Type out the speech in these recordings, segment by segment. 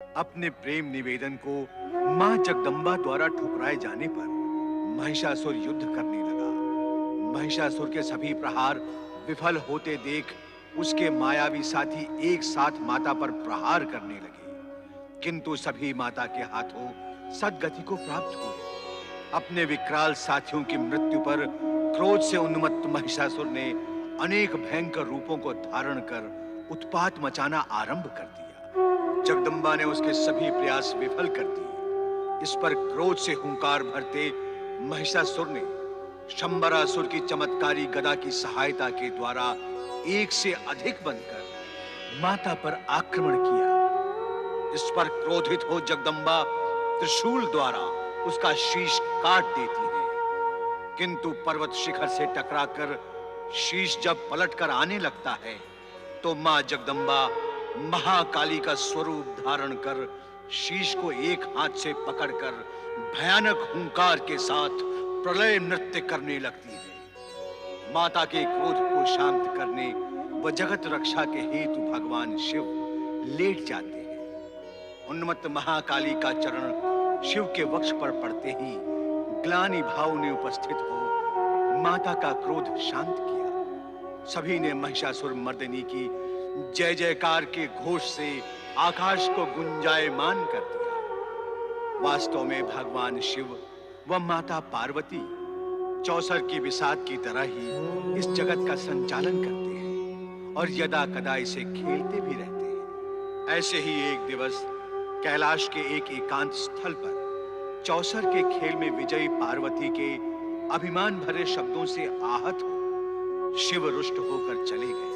अपने प्रेम निवेदन को मां जगदम्बा द्वारा ठुकराए जाने पर महिषासुर युद्ध करने लगा। महिषासुर के सभी प्रहार विफल होते देख उसके मायावी साथी एक साथ माता पर प्रहार करने लगे, किंतु सभी माता के हाथों सद्गति को प्राप्त हुए। अपने विकराल साथियों की मृत्यु पर क्रोध से उन्मत्त महिषासुर ने अनेक भयंकर रूपों को धारण कर उत्पात मचाना आरंभ कर दिया। जगदम्बा ने उसके सभी प्रयास विफल कर दिए। इस पर क्रोध से हुंकार भरते महिषासुर ने शंबरासुर की चमत्कारी गदा की सहायता के द्वारा एक से अधिक बनकर माता पर आक्रमण किया। इस पर क्रोधित हो जगदम्बा त्रिशूल द्वारा उसका शीश काट देती है, किंतु पर्वत शिखर से टकराकर शीश जब पलटकर आने लगता है तो मां जगदम्बा महाकाली का स्वरूप धारण कर शीश को एक हाथ से पकड़कर भयानक हुंकार के साथ प्रलय नृत्य करने लगती है। माता के क्रोध को शांत करने व जगत रक्षा के हेतु भगवान शिव लेट जाते हैं। उन्मत्त महाकाली का चरण शिव के वक्ष पर पड़ते ही ग्लानि भाव ने उपस्थित हो माता का क्रोध शांत किया। सभी ने महिषासुर मर्दिनी की जय जयकार के घोष से आकाश को गुंजायमान कर दिया। वास्तव में भगवान शिव व माता पार्वती चौसर की बिसात की तरह ही इस जगत का संचालन करते हैं और यदा कदा इसे खेलते भी रहते हैं। ऐसे ही एक दिवस कैलाश के एक एकांत स्थल पर चौसर के खेल में विजयी पार्वती के अभिमान भरे शब्दों से आहत हो शिव रुष्ट होकर चले गए।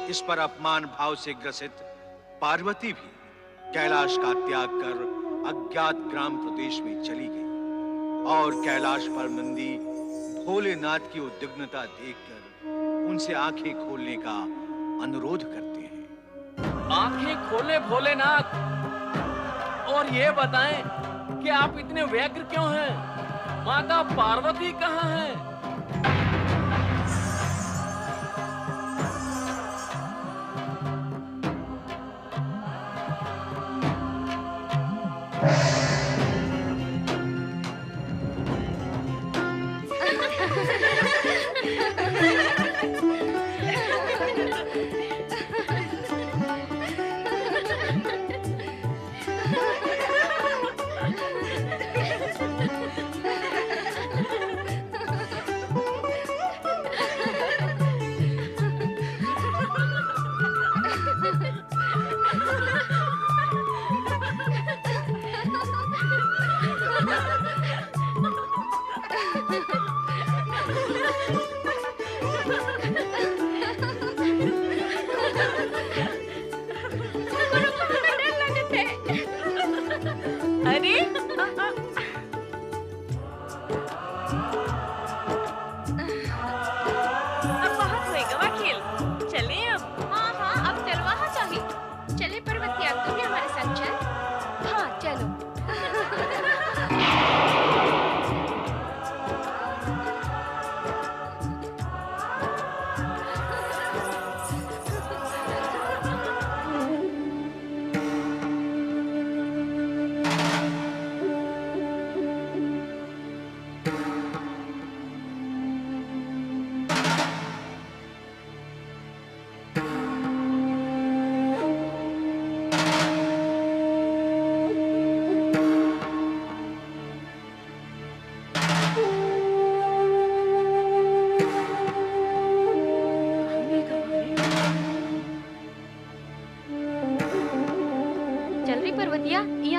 इस पर अपमान भाव से ग्रसित पार्वती भी कैलाश का त्याग कर अज्ञात ग्राम प्रदेश में चली गई और कैलाश पर नंदी भोलेनाथ की उद्विग्नता देखकर उनसे आंखें खोलने का अनुरोध करते हैं। आंखें खोले भोलेनाथ, और ये बताएं कि आप इतने व्यग्र क्यों हैं? माता पार्वती कहाँ हैं?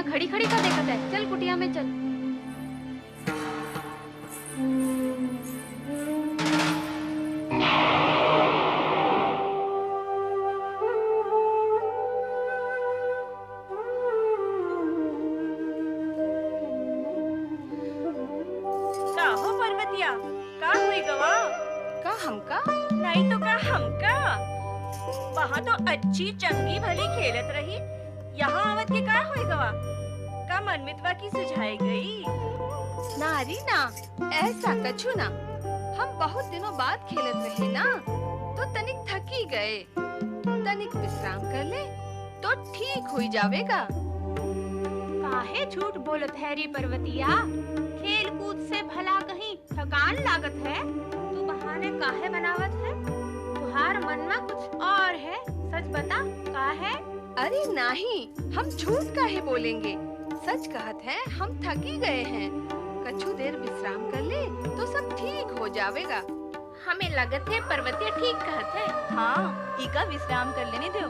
खड़ी खड़ी का देखत है, चल कुटिया में चल। का हो पर्वतिया, का हुई गवा? का हमका? नहीं तो का हमका? वहाँ तो अच्छी चंगी भली खेलत रही, यहाँ आवत के का हुई गवा? का मनमितवा की सुझाई गई? नारी ना, ऐसा कछु ना। हम बहुत दिनों बाद खेलत रहे ना, तो तनिक थकी गए। तनिक विश्राम कर ले, तो ठीक हो जावेगा। काहे झूठ बोलत है री पर्वतिया? खेल कूद से भला कहीं थकान लागत है? तू बहाने काहे बनावत है? तुहार मन में कुछ और है, सच बता का है? अरे नहीं, हम झूठ काहे बोलेंगे? सच कहत है, हम थकी गए हैं। कछु देर विश्राम कर ले तो सब ठीक हो जावेगा। हमें लगत है पर्वतिया ठीक कहत है। हाँ, इका विश्राम कर लेने दो।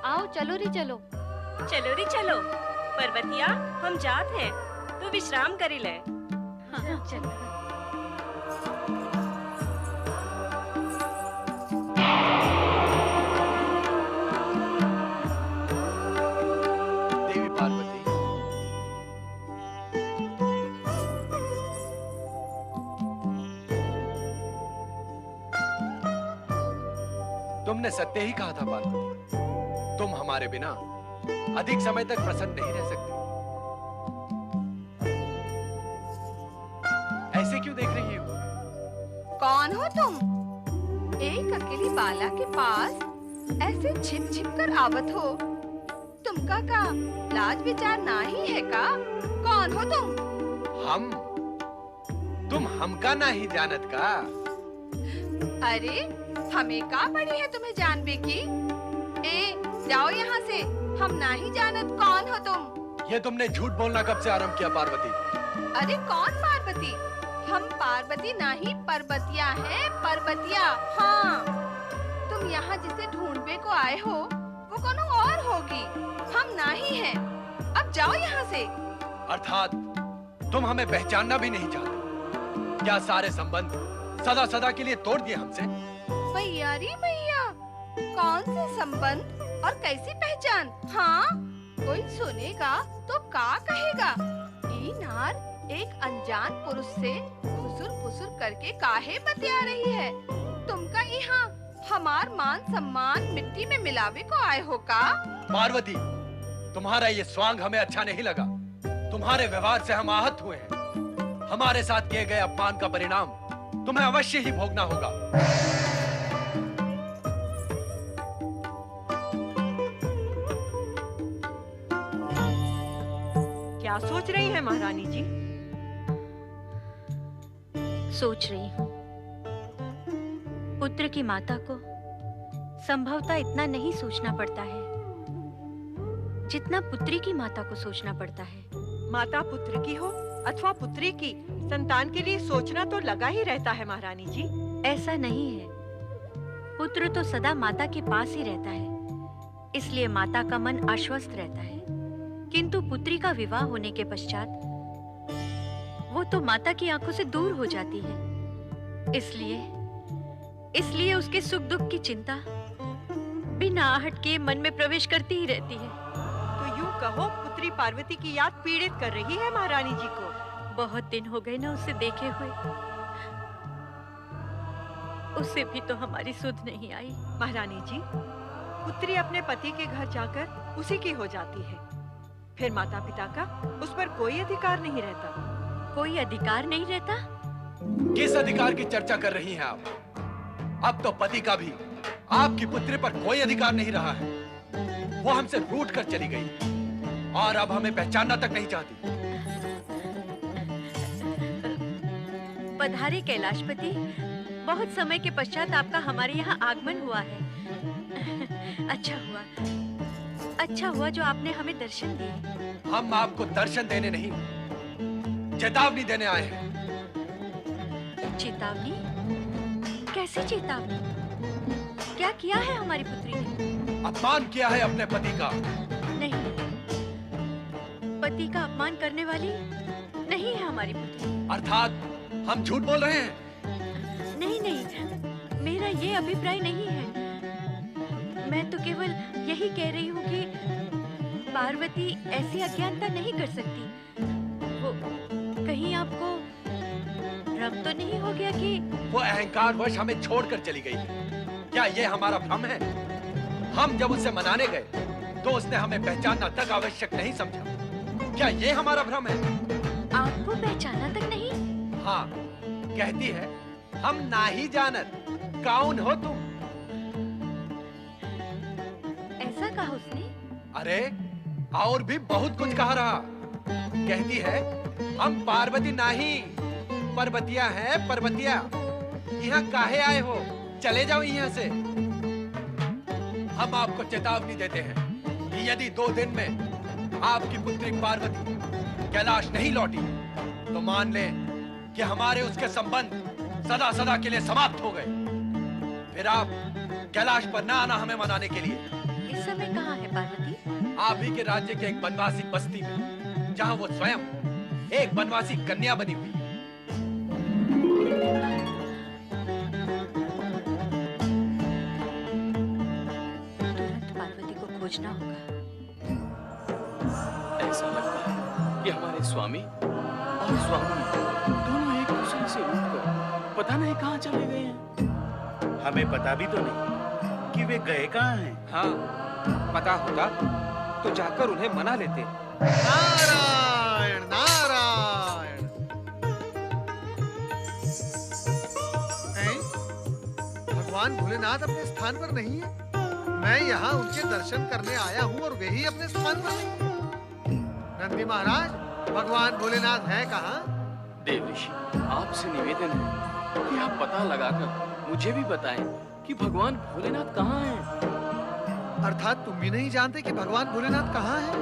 आओ चलो री चलो। चलो री चलो। पर्वतिया, हम जात हैं, तू विश्राम करी ले। हाँ, चलो। देवी पार्वती, तुमने सत्य ही कहा था पार्वती। तुम हमारे बिना अधिक समय तक प्रसन्न नहीं रह सकती। ऐसे क्यों देख रही हो? कौन हो तुम? एक अकेली बाला के पास ऐसे छिप छिप कर आवत हो। तुमका का लाज विचार नहीं है का? कौन हो तुम? तुम हमका नहीं जानत का? अरे हमें का पड़ी है तुम्हें जानबे की? ए जाओ यहाँ से, हम नहीं जानत कौन हो तुम। ये तुमने झूठ बोलना कब से आरंभ किया पार्वती? अरे कौन पार्वती? हम पार्वती नहीं पर्वतिया है, पर्वतिया। हाँ, तुम यहाँ जिसे ढूंढने को आए हो वो कोनो और होगी, हम नहीं हैं। अब जाओ यहाँ से। अर्थात तुम हमें पहचानना भी नहीं चाहते? क्या सारे संबंध सदा सदा के लिए तोड़ दिए हमसे? मैया री मैया, कौन से संबंध और कैसी पहचान? हाँ, कोई सुनेगा तो का कहेगा? ई नार एक अनजान पुरुष से फुसुर करके काहे बतिया रही है? तुमका यहाँ हमार मान सम्मान मिट्टी में मिलावे को आए हो का? पार्वती, तुम्हारा ये स्वांग हमें अच्छा नहीं लगा। तुम्हारे व्यवहार से हम आहत हुए हैं। हमारे साथ किए गए अपमान का परिणाम तुम्हें अवश्य ही भोगना होगा। क्या सोच रही है महारानी जी? सोच रही हूँ, पुत्र की माता को संभवतः इतना नहीं सोचना पड़ता है जितना पुत्री की माता को सोचना पड़ता है। माता पुत्र की हो अथवा पुत्री की, संतान के लिए सोचना तो लगा ही रहता है महारानी जी। ऐसा नहीं है, पुत्र तो सदा माता के पास ही रहता है, इसलिए माता का मन आश्वस्त रहता है। किंतु पुत्री का विवाह होने के पश्चात वो तो माता की आंखों से दूर हो जाती है, इसलिए उसके सुख दुख की चिंता बिना आहट के मन में प्रवेश करती ही रहती है। तो यूं कहो, पुत्री पार्वती की याद पीड़ित कर रही है महारानी जी को। बहुत दिन हो गए ना उसे देखे हुए, उसे भी तो हमारी सुध नहीं आई। महारानी जी, पुत्री अपने पति के घर जाकर उसी की हो जाती है, फिर माता पिता का उस पर कोई अधिकार नहीं रहता। कोई अधिकार नहीं रहता? किस अधिकार की चर्चा कर रही हैं आप? अब तो पति का भी आपकी पुत्री पर कोई अधिकार नहीं रहा है। वो हमसे रूठ कर चली गई और अब हमें पहचानना तक नहीं चाहती। पधारे कैलाशपति, बहुत समय के पश्चात आपका हमारे यहाँ आगमन हुआ है। अच्छा हुआ जो आपने हमें दर्शन दिए। हम आपको दर्शन देने नहीं, चेतावनी देने आए हैं। चेतावनी? कैसी चेतावनी? क्या किया है हमारी पुत्री ने? अपमान किया है अपने पति का। नहीं, पति का अपमान करने वाली नहीं है हमारी पुत्री। अर्थात हम झूठ बोल रहे हैं? नहीं, मेरा ये अभिप्राय नहीं है। मैं तो केवल यही कह रही हूँ कि पार्वती ऐसी अज्ञानता नहीं कर सकती। वो कहीं आपको भ्रम तो नहीं हो गया कि वो अहंकारवश हमें छोड़कर चली गई? क्या ये हमारा भ्रम है? हम जब उससे मनाने गए तो उसने हमें पहचानना तक आवश्यक नहीं समझा। क्या ये हमारा भ्रम है? आपको पहचाना तक नहीं? हाँ, कहती है हम ना ही जानत। कौन हो तुम? ऐसा कहा उसने? अरे और भी बहुत कुछ कहा रहा। कहती है हम पार्वती नहीं, पर्वतिया हैं, पर्वतिया। यहाँ काहे आए हो? चले जाओ यहाँ से। हम आपको चेतावनी देते हैं कि यदि 2 दिन में आपकी पुत्री पार्वती कैलाश नहीं लौटी तो मान लें कि हमारे उसके संबंध सदा सदा के लिए समाप्त हो गए। फिर आप कैलाश पर ना आना हमें मनाने के लिए। इस समय कहाँ है पार्वती? आप ही के राज्य के एक बनवासी बस्ती में, जहाँ वो स्वयं एक बनवासी कन्या बनी हुई है। तुरंत पार्वती को खोजना होगा। ऐसा लगता है कि हमारे स्वामी और स्वामी दोनों एक दूसरे से उठकर पता नहीं कहाँ चले गए हैं। हमें पता भी तो नहीं कि वे गए कहाँ हैं। हाँ, पता होता तो जाकर उन्हें मना लेते। नारायण नारायण। हैं? भगवान भोलेनाथ अपने स्थान पर नहीं है। मैं यहाँ उनके दर्शन करने आया हूँ और वे ही अपने स्थान पर नहीं है। नंदी महाराज, भगवान भोलेनाथ हैं कहाँ? देव ऋषि, आपसे निवेदन है कि आप पता लगाकर मुझे भी बताएं कि भगवान भोलेनाथ कहाँ हैं। अर्थात तुम भी नहीं जानते कि भगवान भोलेनाथ कहाँ हैं?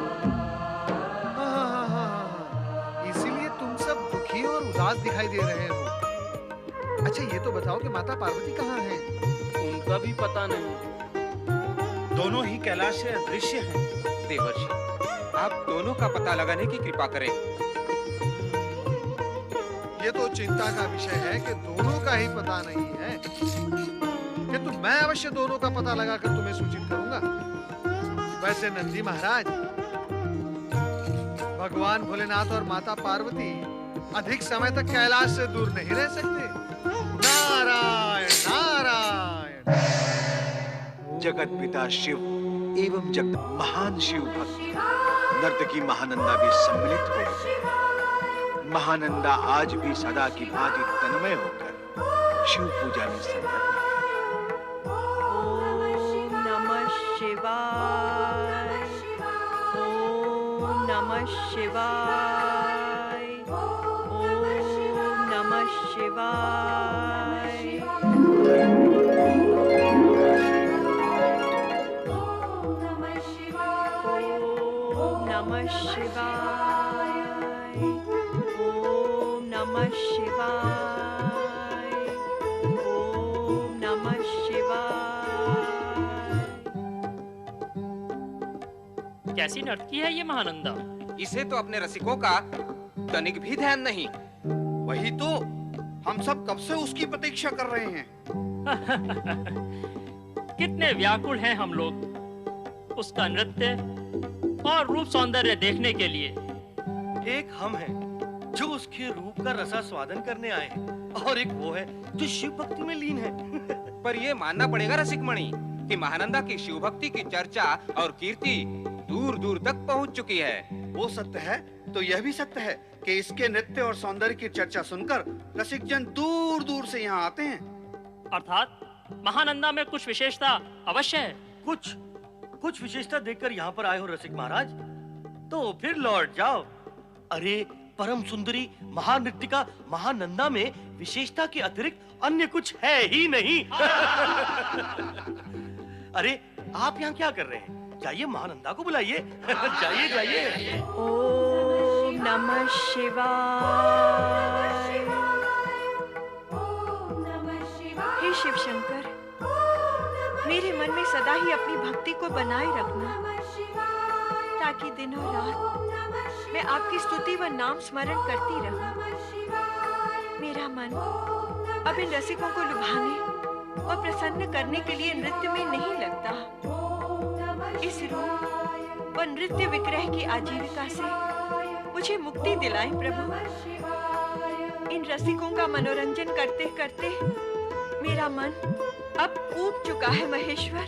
इसीलिए तुम सब दुखी और उदास दिखाई दे रहे हो। अच्छा ये तो बताओ कि माता पार्वती कहाँ हैं? उनका भी पता नहीं। दोनों ही कैलाश से अदृश्य हैं। देवर्षि, आप दोनों का पता लगाने की कृपा करें। ये तो चिंता का विषय है कि दोनों का ही पता नहीं है, किंतु मैं अवश्य दोनों का पता लगाकर तुम्हें सूचित करूंगा। वैसे नंदी महाराज, भगवान भोलेनाथ और माता पार्वती अधिक समय तक कैलाश से दूर नहीं रह सकते। नारायण नारायण। जगत पिता शिव एवं जगत महान शिव भक्त नर्तकी महानंदा भी सम्मिलित हो गई। महानंदा आज भी सदा की भांति तन्मय होकर शिव पूजा में संलग्न है। ओम नमः शिवाय। ओम नमः शिवाय। ओम नमः शिवाय। ओम नमः शिवाय। ओम नमः शिवाय। ओम नमः शिवाय। कैसी नर्तकी है ये महानंदा? इसे तो अपने रसिकों का तनिक भी ध्यान नहीं। वही तो हम सब कब से उसकी प्रतीक्षा कर रहे हैं। कितने व्याकुल हैं हम लोग उसका नृत्य और रूप सौंदर्य देखने के लिए। एक हम हैं जो उसके रूप का रसा स्वादन करने आए हैं, और एक वो है जो शिव भक्ति में लीन है। पर ये मानना पड़ेगा रसिक मणि कि महानंदा की शिव भक्ति की चर्चा और कीर्ति दूर दूर तक पहुंच चुकी है। वो सत्य है तो यह भी सत्य है कि इसके नृत्य और सौंदर्य की चर्चा सुनकर रसिक जन दूर दूर से यहाँ आते हैं। अर्थात महानंदा में कुछ विशेषता अवश्य है। कुछ विशेषता देखकर यहाँ पर आए हो रसिक महाराज, तो फिर लौट जाओ। अरे परम सुंदरी महानृत्यिका महानंदा में विशेषता के अतिरिक्त अन्य कुछ है ही नहीं। अरे आप यहाँ क्या कर रहे हैं? जाइए महानंदा को बुलाइए। जाइए जाइए। ओम नमः शिवाय। हे शिव शंकर, मेरे मन में सदा ही अपनी भक्ति को बनाए रखना, ताकि दिनों रात मैं आपकी स्तुति व नाम स्मरण करती रहूं। मेरा मन अब इन रसिकों को लुभाने और प्रसन्न करने के लिए नृत्य में नहीं लगता। इस रूप व नृत्य विक्रय की आजीविका से मुझे मुक्ति दिलाएं प्रभु। इन रसिकों का मनोरंजन करते करते मेरा मन अब ऊब चुका है महेश्वर।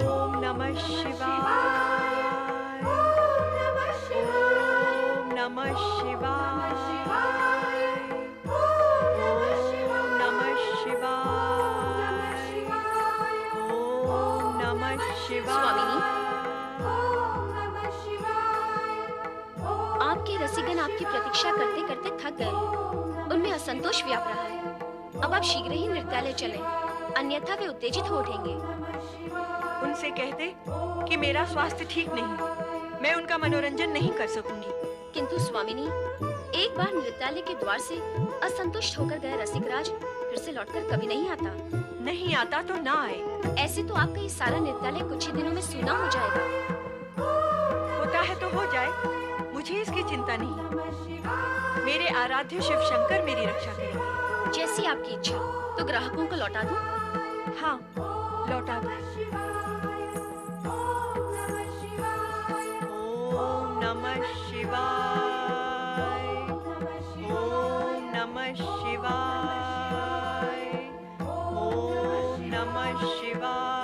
ओम नमः शिवाय। ओम नमः शिवाय। ओम नमः शिवाय। ओम नमः स्वामिनी, आपके रसिकगण आपकी प्रतीक्षा करते करते थक गए, उनमें असंतोष व्याप रहा है। अब आप शीघ्र ही नृत्यालय चलें, अन्यथा वे उत्तेजित हो उठेंगे। उनसे कह दे कि मेरा स्वास्थ्य ठीक नहीं, मैं उनका मनोरंजन नहीं कर सकूंगी। किंतु स्वामिनी, एक बार नृत्यालय के द्वार से असंतुष्ट होकर गया रसिकराज फिर से लौटकर कभी नहीं आता। नहीं आता तो ना आए। ऐसे तो आपका ये सारा नृत्यालय कुछ ही दिनों में सूना हो जाएगा। होता है तो हो जाए, मुझे इसकी चिंता नहीं। मेरे आराध्य शिव शंकर मेरी रक्षा करेंगे। जैसी आपकी इच्छा। तो ग्राहकों को लौटा दूं? हाँ, लौटा दो। ओम नमः शिवाय, ओम नमः शिवाय, ओम नमः शिवाय।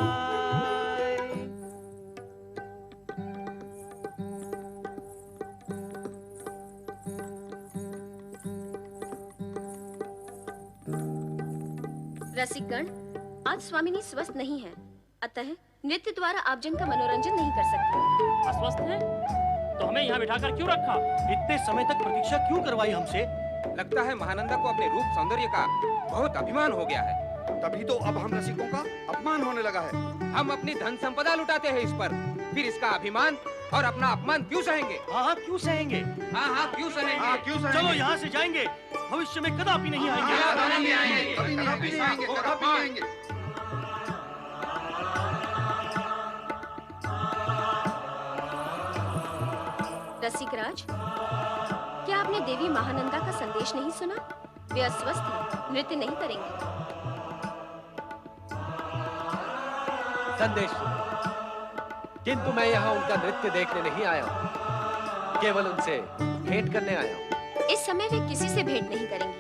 रसिकगण, आज स्वामिनी स्वस्थ नहीं है, अतः नृत्य द्वारा आप जन का मनोरंजन नहीं कर सकते। अस्वस्थ है? तो हमें यहाँ बिठाकर क्यों रखा? इतने समय तक प्रतीक्षा क्यों करवाई हमसे? लगता है महानंदा को अपने रूप सौंदर्य का बहुत अभिमान हो गया है। तभी तो अब हम रसिकों का अपमान होने लगा है। हम अपनी धन संपदा लुटाते हैं इस पर, फिर इसका अभिमान और अपना अपमान क्यों सहेंगे? हाँ, क्यों सहेंगे? हाँ, क्यों सहेंगे? चलो यहाँ से जाएंगे, भविष्य में कदापि नहीं आएंगे। कभी नहीं आएंगे। रसिकराज, क्या आपने देवी महानंदा का संदेश नहीं सुना? वे अस्वस्थ हैं, नृत्य नहीं करेंगे। संदेश, किंतु मैं यहाँ उनका नृत्य देखने नहीं आया हूँ, केवल उनसे भेंट करने आया हूँ। इस समय वे किसी से भेंट नहीं करेंगी।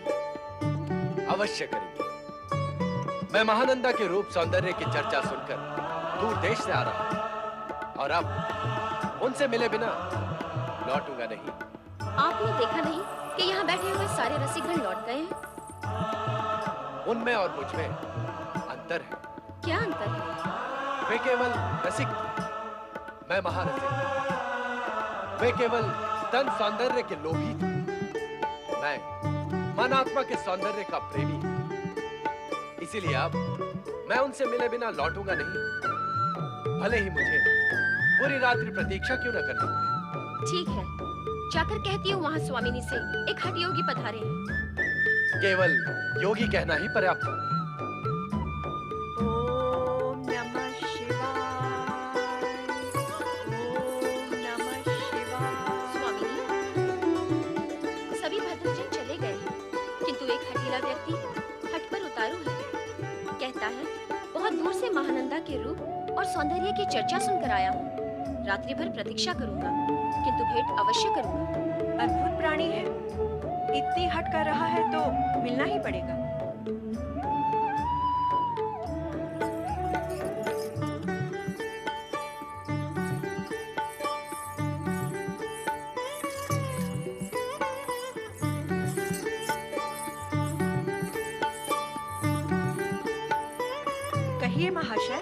अवश्य करेंगे। मैं महानंदा के रूप सौंदर्य की चर्चा सुनकर दूर देश से आ रहा हूँ और अब उनसे मिले बिना लौटूंगा नहीं। आपने देखा नहीं कि यहाँ बैठे हुए सारे रसिकगण लौट गए हैं? उनमें और मुझ में अंतर है। क्या अंतर है? वे केवल रसिक, मैं महारसिक। वे केवल तन सौंदर्य के लोभी थे, मैं मन आत्मा के सौंदर्य का प्रेमी। इसीलिए अब मैं उनसे मिले बिना लौटूंगा नहीं, भले ही मुझे पूरी रात्रि प्रतीक्षा क्यों न करनी पड़े। ठीक है, जाकर कहती हूँ वहाँ स्वामिनी से एक हठ योगी पधारे हैं। केवल योगी कहना ही पर्याप्त है। ओम नमः शिवाय, ओम नमः शिवाय। स्वामिनी, सभी भद्रजन चले गए हैं, किंतु एक हठीला व्यक्ति हट पर उतारू है। कहता है बहुत दूर से महानंदा के रूप और सौंदर्य की चर्चा सुनकर आया हूँ। रात्रि भर प्रतीक्षा करूंगा, किंतु भेंट अवश्य करूंगा। अद्भुत प्राणी है, इतनी हट कर रहा है तो मिलना ही पड़ेगा। कहिए महाशय,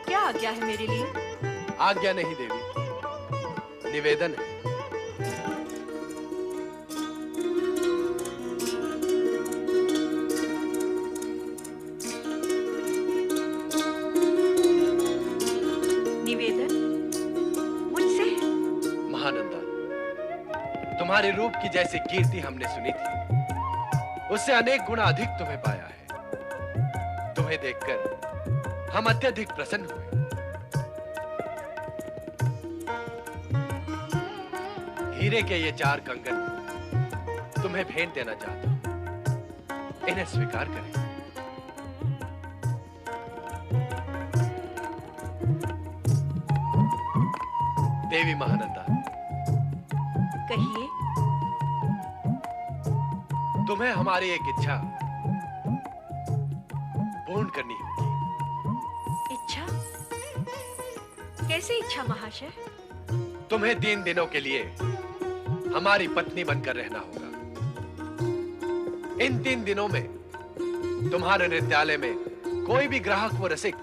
क्या आज्ञा है मेरे लिए? आज्ञा नहीं देवी, निवेदन है। निवेदन? मुझसे? महानंदा, तुम्हारे रूप की जैसी कीर्ति हमने सुनी थी, उससे अनेक गुना अधिक तुम्हें पाया है। तुम्हें देखकर हम अत्यधिक प्रसन्न हुए। हीरे के ये 4 कंगन तुम्हें भेंट देना चाहता हूं, इन्हें स्वीकार करें। देवी महानंदा, कहिए। तुम्हें हमारी एक इच्छा पूर्ण करनी होगी। इच्छा? कैसी इच्छा महाशय? तुम्हें 3 दिनों के लिए हमारी पत्नी बनकर रहना होगा। इन 3 दिनों में तुम्हारे नृत्यालय में कोई भी ग्राहक व रसिक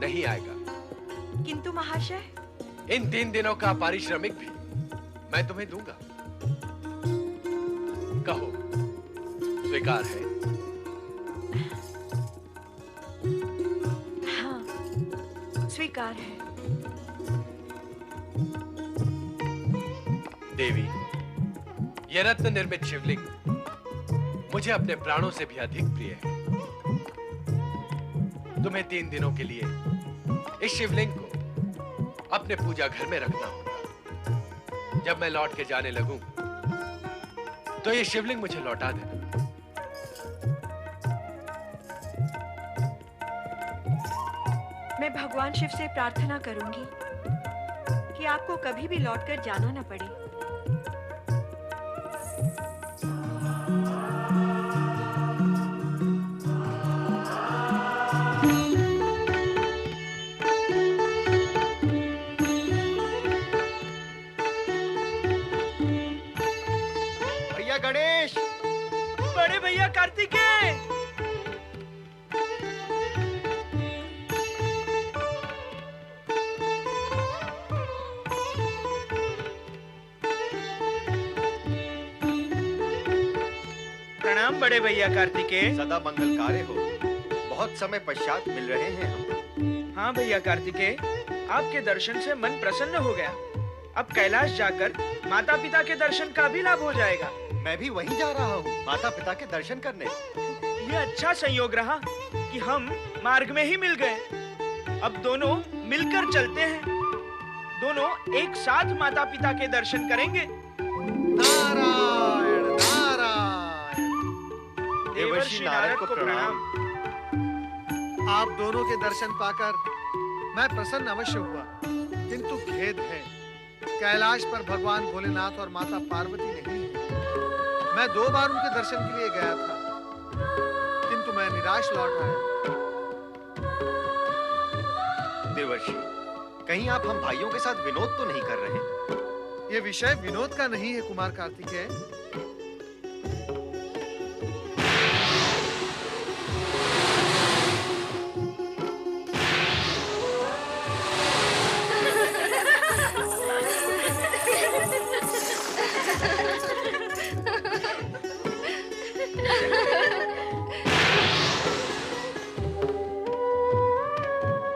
नहीं आएगा। किंतु महाशय, इन 3 दिनों का पारिश्रमिक भी मैं तुम्हें दूंगा। कहो, स्वीकार है? हाँ, स्वीकार है। देवी, यह रत्न निर्मित शिवलिंग मुझे अपने प्राणों से भी अधिक प्रिय है। तुम्हें 3 दिनों के लिए इस शिवलिंग को अपने पूजा घर में रखना होगा। जब मैं लौट के जाने लगूं, तो ये शिवलिंग मुझे लौटा देना। मैं भगवान शिव से प्रार्थना करूंगी कि आपको कभी भी लौटकर जाना न पड़े। भैया गणेश, बड़े भैया कार्तिकेय, प्रणाम बड़े भैया कार्तिकेय। सदा मंगलकारी हो। बहुत समय पश्चात मिल रहे हैं हम। हाँ भैया कार्तिकेय, आपके दर्शन से मन प्रसन्न हो गया। अब कैलाश जाकर माता पिता के दर्शन का भी लाभ हो जाएगा। मैं भी वहीं जा रहा हूँ, माता पिता के दर्शन करने। ये अच्छा संयोग रहा कि हम मार्ग में ही मिल गए। अब दोनों मिलकर चलते हैं। दोनों एक साथ माता पिता के दर्शन करेंगे। नारायण नारायण। देवर्षि नारद को प्रणाम। आप दोनों के दर्शन पाकर मैं प्रसन्न अवश्य हुआ, किंतु खेद है, कैलाश पर भगवान भोलेनाथ और माता पार्वती नहीं है। मैं 2 बार उनके दर्शन के लिए गया था, किंतु मैं निराश लौट आया। देवर्षि, कहीं आप हम भाइयों के साथ विनोद तो नहीं कर रहे? ये विषय विनोद का नहीं है कुमार कार्तिकेय।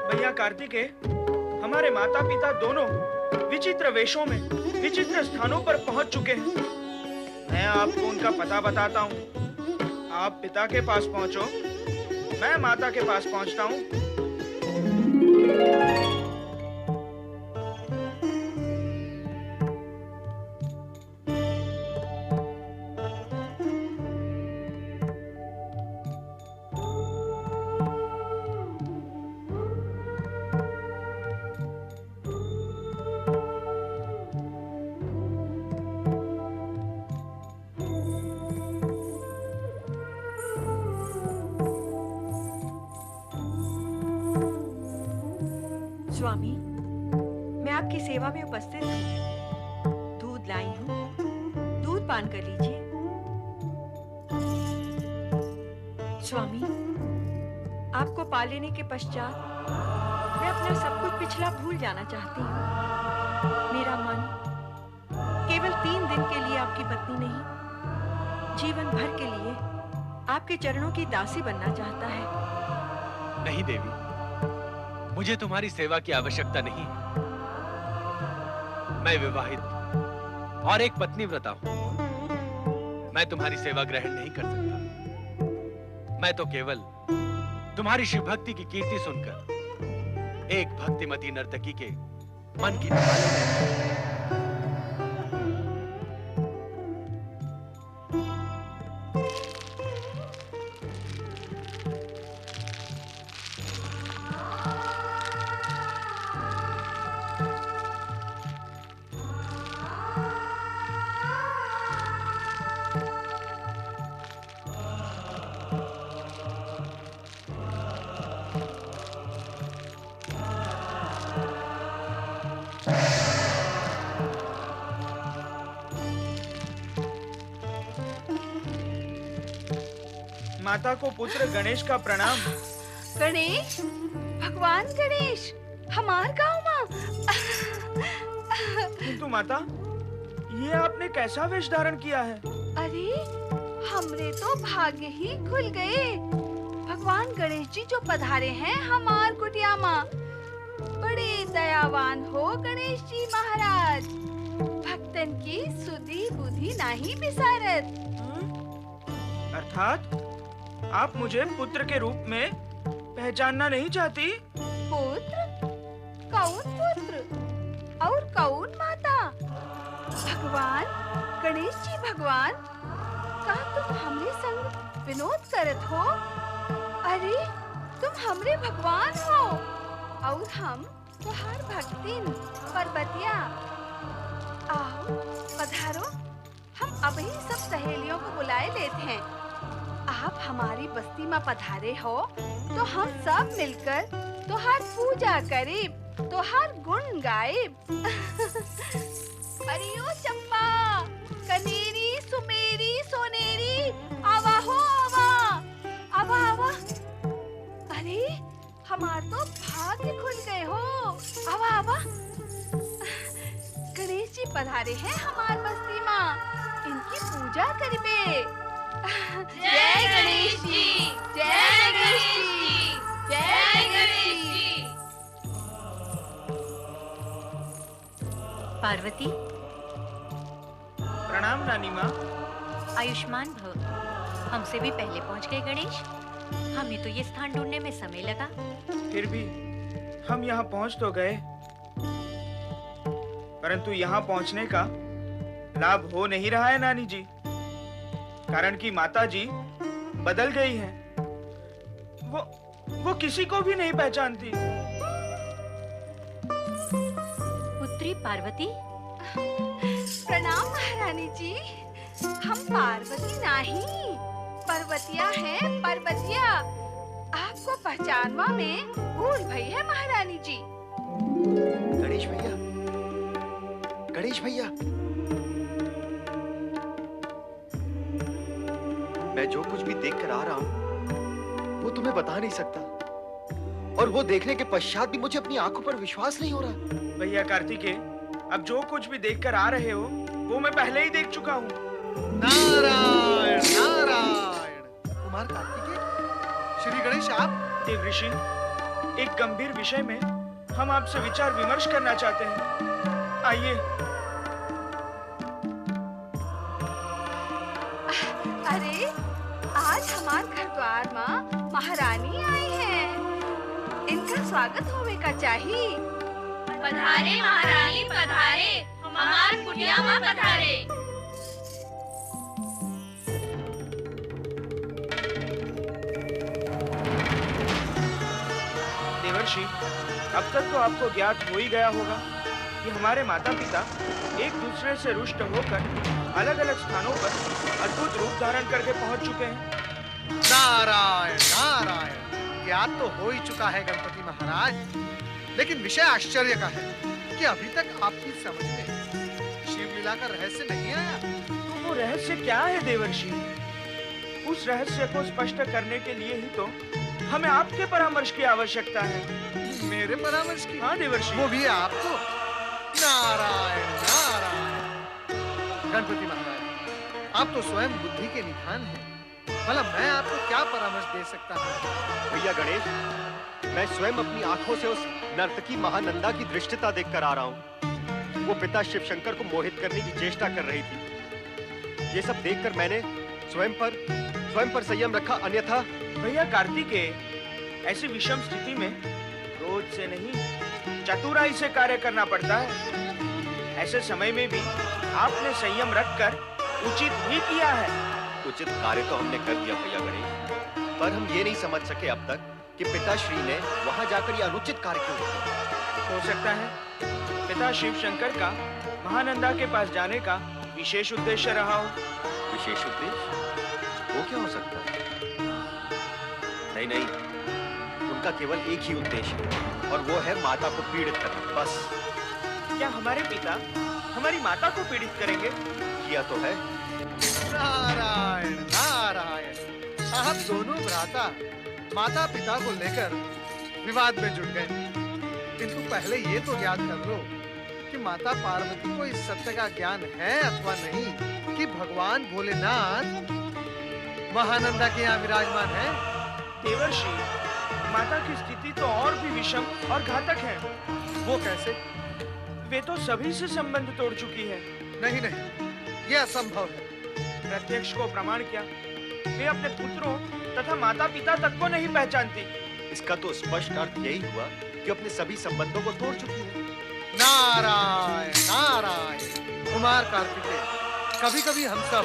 भैया कार्तिकेय, हमारे माता पिता दोनों विचित्र वेशों में विचित्र स्थानों पर पहुंच चुके हैं। मैं आपको उनका पता बताता हूँ। आप पिता के पास पहुंचो, मैं माता के पास पहुंचता हूँ। स्वामी, मैं आपकी सेवा में उपस्थित हूँ। दूध लाई हूँ, दूध पान कर लीजिए। स्वामी, आपको पा लेने के पश्चात मैं अपना सब कुछ पिछला भूल जाना चाहती हूँ। मेरा मन केवल 3 दिन के लिए आपकी पत्नी नहीं, जीवन भर के लिए आपके चरणों की दासी बनना चाहता है। नहीं देवी, मुझे तुम्हारी सेवा की आवश्यकता नहीं है। मैं विवाहित और एक पत्नीव्रता हूं। मैं तुम्हारी सेवा ग्रहण नहीं कर सकता। मैं तो केवल तुम्हारी शिव भक्ति की कीर्ति सुनकर एक भक्तिमती नर्तकी के मन की माता को पुत्र गणेश का प्रणाम। गणेश, भगवान गणेश, हमार गाँव माँ। किंतु माता, ये आपने कैसा वेश धारण किया है? अरे हमरे तो भाग्य ही खुल गए। भगवान गणेश जी जो पधारे हैं हमार कुटिया माँ। बड़े दयावान हो गणेश जी महाराज। भक्तन की सुधि बुद्धि नहीं बिसारत। अर्थात आप मुझे पुत्र के रूप में पहचानना नहीं चाहती? पुत्र? कौन पुत्र और कौन माता? भगवान गणेश जी भगवान, का तुम हमरे संग विनोद करत हो? अरे तुम हमरे भगवान हो और हम तुम्हार भक्तिन पर्वतिया। आओ पधारो, हम अभी सब सहेलियों को बुलाए लेते हैं। आप हमारी बस्ती में पधारे हो तो हम सब मिलकर तुहार पूजा करीब, तुहार गुण गाइब। हरियो चंपा, कनेरी, सुमेरी, सोनेरी, आवा हो आवा, आवा आवा। अरे हमार तो भाग्य खुल गए हो। आवा आवा। गणेश जी पधारे हैं हमार बस्ती माँ, इनकी पूजा करिबे। जय गणेश जी, जय गणेश जी, जय गणेश जी। पार्वती, प्रणाम नानी माँ। आयुष्मान भव। हमसे भी पहले पहुंच गए गणेश। हमें तो ये स्थान ढूंढने में समय लगा। फिर भी हम यहाँ पहुँच तो गए, परंतु यहाँ पहुँचने का लाभ हो नहीं रहा है नानी जी, कारण कि माता जी बदल गई हैं। वो किसी को भी नहीं पहचानती। पुत्री पार्वती। प्रणाम महारानी जी। हम पार्वती नहीं, पर्वतिया हैं, पर्वतिया। आपको पहचानवा में भूल भई है महारानी जी। गणेश भैया, गणेश भैया, मैं जो कुछ भी देखकर आ रहा हूँ वो तुम्हें बता नहीं सकता, और वो देखने के पश्चात भी मुझे अपनी आंखों पर विश्वास नहीं हो रहा। भैया कार्तिकेय, अब जो कुछ भी देखकर आ रहे हो वो मैं पहले ही देख चुका हूँ। नारायण नारायण। कुमार कार्तिकेय, श्री गणेश आप? देवऋषि, एक गंभीर विषय में हम आपसे विचार विमर्श करना चाहते हैं। आइए। अरे आज हमार घर द्वार माँ महारानी आई हैं। इनका स्वागत होवे का चाहिए। पधारे महारानी पधारे, हमार कुटिया माँ पधारे। देवर्षि, अब तक तो आपको ज्ञात हो ही गया होगा कि हमारे माता पिता एक दूसरे से रुष्ट होकर अलग अलग स्थानों पर अद्भुत रूप धारण करके पहुंच चुके हैं। नारायण नारायण। ज्ञात तो हो ही चुका है गणपति महाराज, लेकिन विषय आश्चर्य का है कि अभी तक आपकी समझ में शिवलीला का रहस्य नहीं आया। तो वो रहस्य क्या है देवर्षि? उस रहस्य को स्पष्ट करने के लिए ही तो हमें आपके परामर्श की आवश्यकता है। मेरे परामर्श की? हाँ देवर्षि। वो भी आपको? नारायण नारायण। गणपति महाराज, आप तो स्वयं बुद्धि के निधान हैं। भला मैं आपको क्या परामर्श दे सकता हूँ? भैया गणेश, मैं स्वयं अपनी आंखों से उस नर्तकी महानंदा की दृष्टता देखकर आ रहा हूँ। वो पिता शिवशंकर को मोहित करने की चेष्टा कर रही थी। ये सब देखकर मैंने स्वयं पर संयम रखा, अन्यथा। भैया कार्तिकेय, ऐसी विषम स्थिति में क्रोध से नहीं चतुराई से कार्य करना पड़ता है। ऐसे समय में भी आपने संयम रखकर उचित ही किया है। उचित कार्य तो हमने कर दिया भैया गणेश, पर हम ये नहीं समझ सके अब तक कि पिताश्री ने वहां जाकर ये अनुचित कार्य क्यों किया। हो सकता है पिता शिव शंकर का महानंदा के पास जाने का विशेष उद्देश्य रहा हो। विशेष उद्देश्य? वो क्या हो सकता है? नहीं नहीं, उनका केवल एक ही उद्देश्य है, और वो है माता को पीड़ित करना, बस। क्या हमारे पिता हमारी माता को पीड़ित करेंगे? किया तो है। नारायण नारायण। आप दोनों भ्राता माता पिता को लेकर विवाद में जुट गए, किंतु पहले ये तो ज्ञात कर लो कि माता पार्वती को इस सत्य का ज्ञान है अथवा नहीं कि भगवान भोलेनाथ महानंदा के यहाँ विराजमान है। देवर्षि, माता की स्थिति तो और भी विषम और घातक है। वो कैसे? वे तो सभी से संबंध तोड़ चुकी है। नहीं नहीं, ये असंभव है। प्रत्यक्ष को प्रमाण क्या, वे अपने पुत्रों तथा माता पिता तक को नहीं पहचानती। इसका तो स्पष्ट अर्थ यही हुआ कि अपने सभी संबंधों को तोड़ चुकी है। नारायण नारायण। कुमार कार्तिकेय, कभी कभी हम सब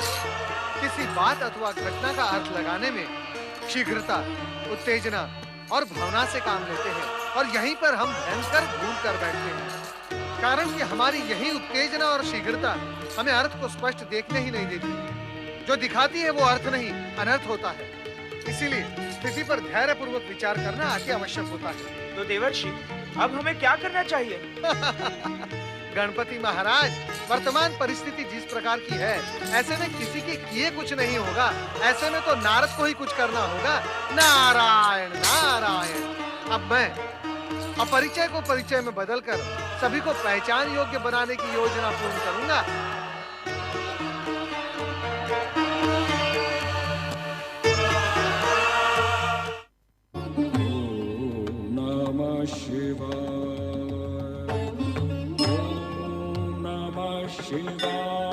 किसी बात अथवा घटना का अर्थ लगाने में शीघ्रता, उत्तेजना और भावना से काम लेते हैं और यहीं पर हम भयंकर भूल कर बैठते हैं। कारण कि हमारी यही उत्तेजना और शीघ्रता हमें अर्थ को स्पष्ट देखने ही नहीं देती। जो दिखाती है वो अर्थ नहीं, अनर्थ होता है। इसीलिए स्थिति पर धैर्य पूर्वक विचार करना अति आवश्यक होता है। तो देवर्षि, अब हमें क्या करना चाहिए? गणपति महाराज, वर्तमान परिस्थिति जिस प्रकार की है, ऐसे में किसी के किए कुछ नहीं होगा। ऐसे में तो नारद को ही कुछ करना होगा। नारायण नारायण। अब मैं अपरिचय को परिचय में बदलकर सभी को पहचान योग्य बनाने की योजना पूर्ण करूंगा। नमः शिवाय, ओम नमः शिवाय।